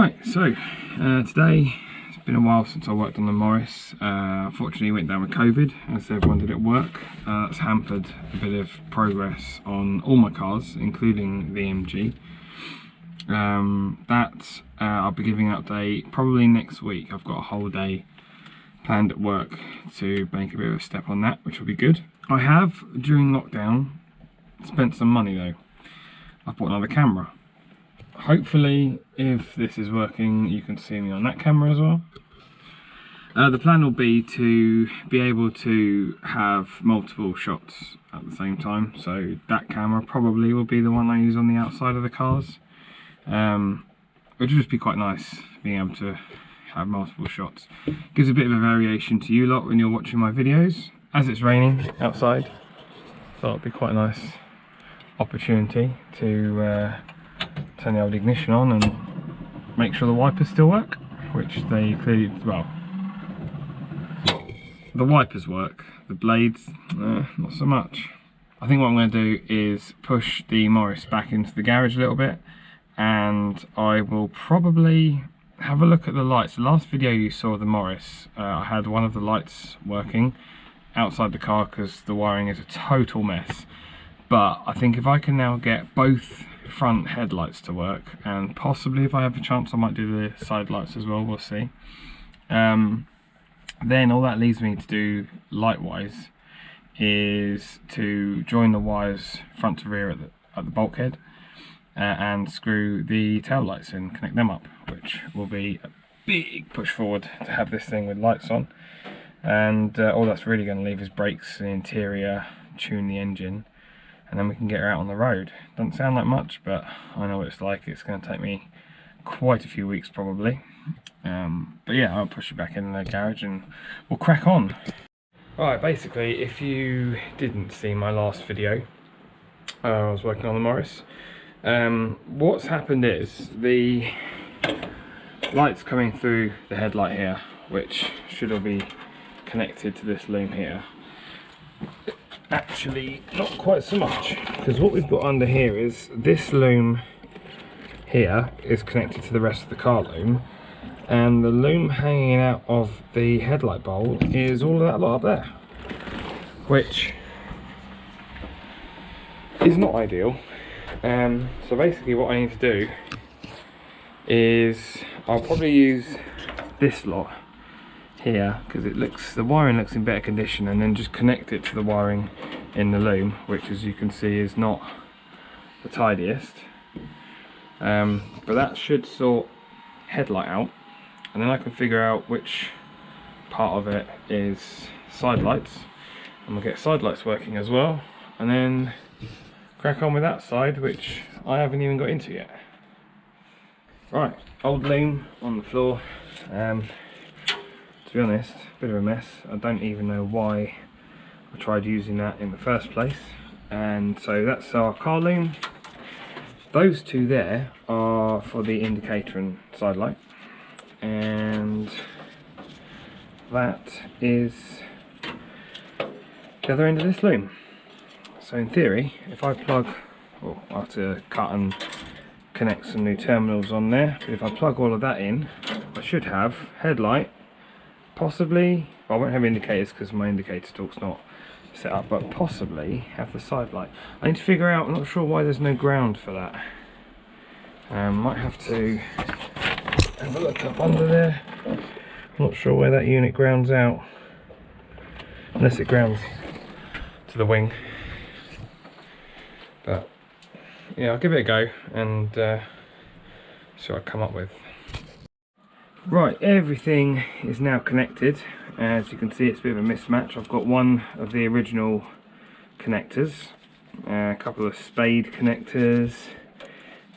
Right, so today, it's been a while since I worked on the Morris. Unfortunately went down with COVID, as everyone did at work. That's hampered a bit of progress on all my cars, including the MG. I'll be giving an update probably next week. I've got a whole day planned at work to make a bit of a step on that, which will be good. I have, during lockdown, spent some money though. I've bought another camera. Hopefully, if this is working, you can see me on that camera as well. The plan will be to be able to have multiple shots at the same time. So that camera probably will be the one I use on the outside of the cars. It would just be quite nice being able to have multiple shots. Gives a bit of a variation to you lot when you're watching my videos. As it's raining outside, so it'll be quite a nice opportunity to turn the old ignition on and make sure the wipers still work, which they clearly, well, the wipers work, the blades, not so much. I think what I'm going to do is push the Morris back into the garage a little bit, and I will probably have a look at the lights. The last video you saw of the Morris, I had one of the lights working outside the car because the wiring is a total mess. But I think if I can now get both front headlights to work, and possibly if I have a chance I might do the side lights as well, we'll see. Then all that leaves me to do light wise is to join the wires front to rear at the bulkhead and screw the tail lights in, connect them up, which will be a big push forward to have this thing with lights on. And all that's really going to leave is brakes and interior, tune the engine, and then we can get her out on the road. Doesn't sound like much, but I know what it's like. It's going to take me quite a few weeks probably. But yeah, I'll push it back in the garage and we'll crack on. Right, basically, if you didn't see my last video, I was working on the Morris. What's happened is the lights coming through the headlight here, which should all be connected to this loom here. Actually, not quite so much, because what we've got under here is this loom here is connected to the rest of the car loom, and the loom hanging out of the headlight bowl is all of that lot up there, which is not ideal. So basically what I need to do is I'll probably use this lot here because the wiring looks in better condition, and then just connect it to the wiring in the loom, which as you can see is not the tidiest. But that should sort headlight out, and then I can figure out which part of it is side lights, and we'll get side lights working as well, and then crack on with that side, which I haven't even got into yet. Right, old loom on the floor. To be honest, a bit of a mess. I don't even know why I tried using that in the first place. And so that's our car loom. Those two there are for the indicator and side light, and that is the other end of this loom. So in theory, if I plug, well, I have to cut and connect some new terminals on there, but if I plug all of that in, I should have headlight, possibly, well, I won't have indicators because my indicator stalk's not set up, but possibly have the side light. I need to figure out, I'm not sure why there's no ground for that. Might have to have a look up under there. I'm not sure where that unit grounds out, unless it grounds to the wing. But yeah, I'll give it a go and see what I come up with. Right, everything is now connected. As you can see, it's a bit of a mismatch. I've got one of the original connectors, a couple of spade connectors,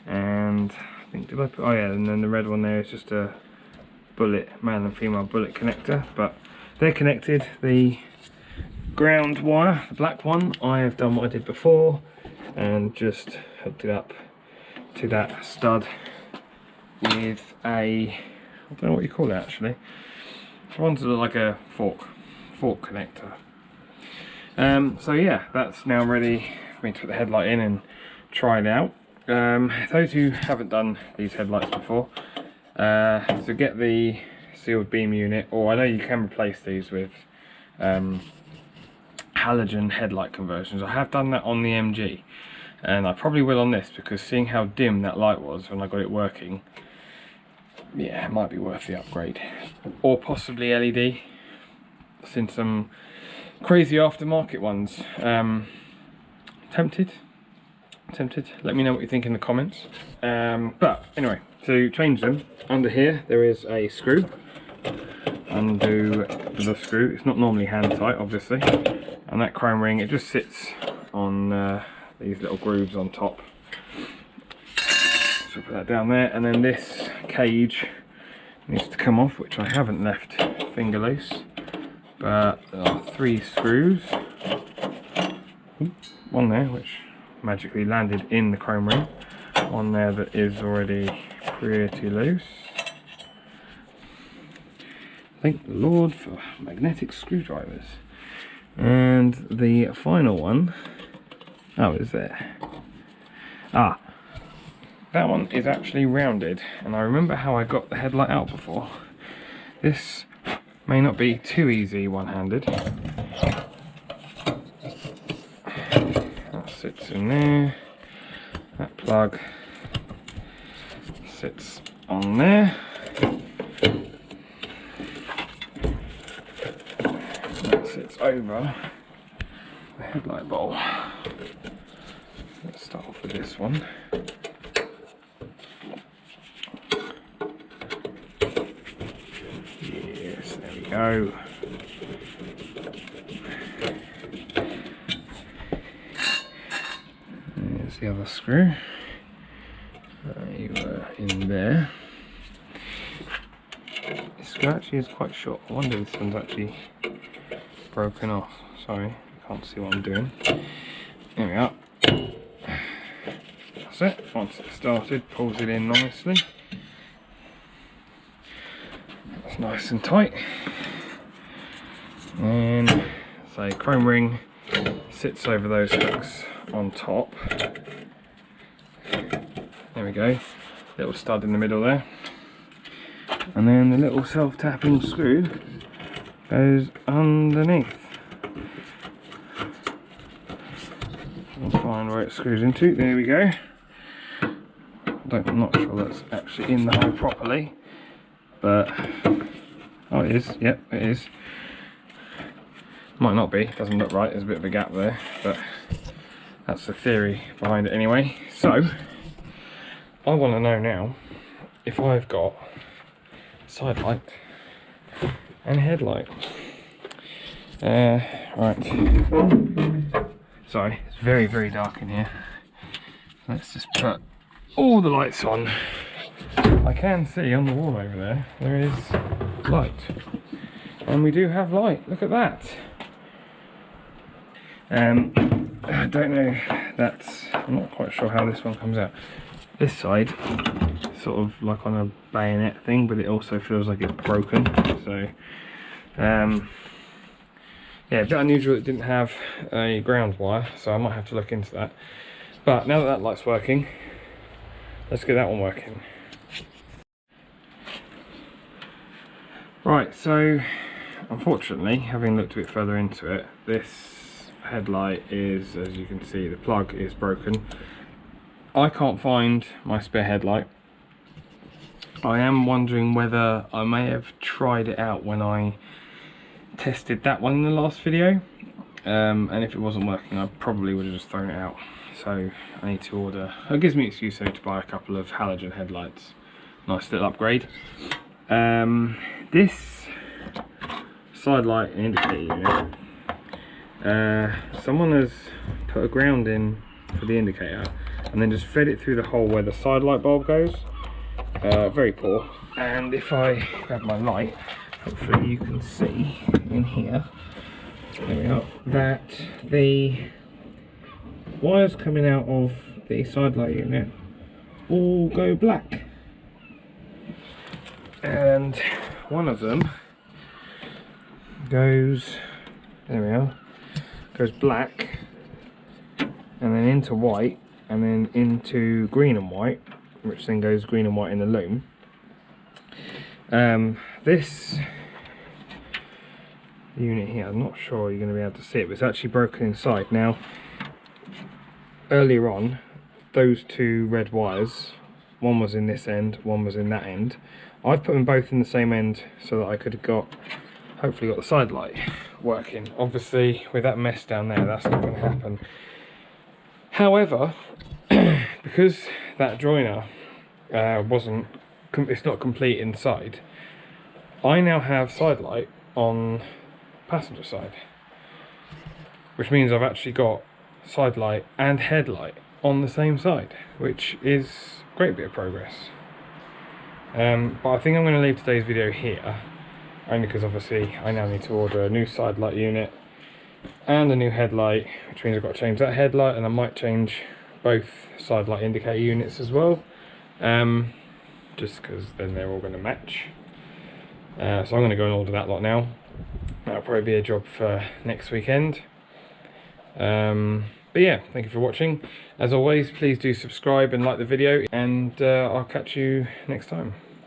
and I think, did I put, oh yeah, and then the red one there is just a bullet, male and female bullet connector, but they're connected. The ground wire, the black one, I have done what I did before and just hooked it up to that stud with a, I don't know what you call it actually. One's like a fork connector. So yeah, that's now ready for me to put the headlight in and try it out. Those who haven't done these headlights before, To get the sealed beam unit, or I know you can replace these with halogen headlight conversions. I have done that on the MG, and I probably will on this, because seeing how dim that light was when I got it working, yeah, it might be worth the upgrade. Or possibly LED. I've seen some crazy aftermarket ones. Tempted. Let me know what you think in the comments. But anyway, to change them, under here there is a screw. Undo the screw. It's not normally hand tight, obviously. And that chrome ring, it just sits on these little grooves on top. So put that down there, and then this cage needs to come off, which I haven't left finger loose. But there are 3 screws. One there, which magically landed in the chrome ring. One there that is already pretty loose. Thank the Lord for magnetic screwdrivers. And the final one, oh, is there? Ah, that one is actually rounded, and I remember how I got the headlight out before. This may not be too easy one-handed. That sits in there. That plug sits on there. That sits over the headlight bowl. Let's start off with this one. Yes, there we go. There's the other screw. You were in there. This screw actually is quite short. I wonder if this one's actually broken off. Sorry, I can't see what I'm doing. There we are. That's it. Once it's started, pulls it in nicely. That's nice and tight. And say chrome ring sits over those hooks on top. There we go. Little stud in the middle there. And then the little self-tapping screw goes underneath. I'll find where it screws into. There we go. I'm not sure that's actually in the hole properly, but oh, it is. Yep, it is. Might not be. Doesn't look right. There's a bit of a gap there, but that's the theory behind it anyway. So I want to know now if I've got side light and headlight. Right. Sorry, it's very, very dark in here. Let's just put all the lights on. I can see on the wall over there is light. And we do have light. Look at that. I don't know, I'm not quite sure how this one comes out. This side, sort of like on a bayonet thing, but it also feels like it's broken. So, yeah, a bit unusual it didn't have a ground wire, so I might have to look into that. But now that that light's working, let's get that one working. Right, so unfortunately, having looked a bit further into it, this headlight is, as you can see, the plug is broken. I can't find my spare headlight. I am wondering whether I may have tried it out when I tested that one in the last video, and if it wasn't working I probably would have just thrown it out. So I need to order, it gives me an excuse to buy a couple of halogen headlights. Nice little upgrade. This side light and indicator unit, someone has put a ground in for the indicator and then just fed it through the hole where the side light bulb goes. Very poor. And if I grab my light, hopefully you can see in here, there we are, that the wires coming out of the side light unit all go black. And one of them goes, there we are, goes black and then into white and then into green and white, which then goes green and white in the loom. This unit here, I'm not sure you're going to be able to see it, but it's actually broken inside. Now, earlier on, those two red wires, one was in this end, one was in that end. I've put them both in the same end so that I could have hopefully got the side light working. Obviously, with that mess down there, that's not going to happen. However, because that joiner it's not complete inside, I now have side light on passenger side, which means I've actually got side light and headlight on the same side, which is a great bit of progress. But I think I'm going to leave today's video here, only because obviously I now need to order a new side light unit and a new headlight, which means I've got to change that headlight, and I might change both side light indicator units as well, just because then they're all going to match. So I'm going to go and order that lot now. That'll probably be a job for next weekend. But yeah, thank you for watching. As always, please do subscribe and like the video, and I'll catch you next time.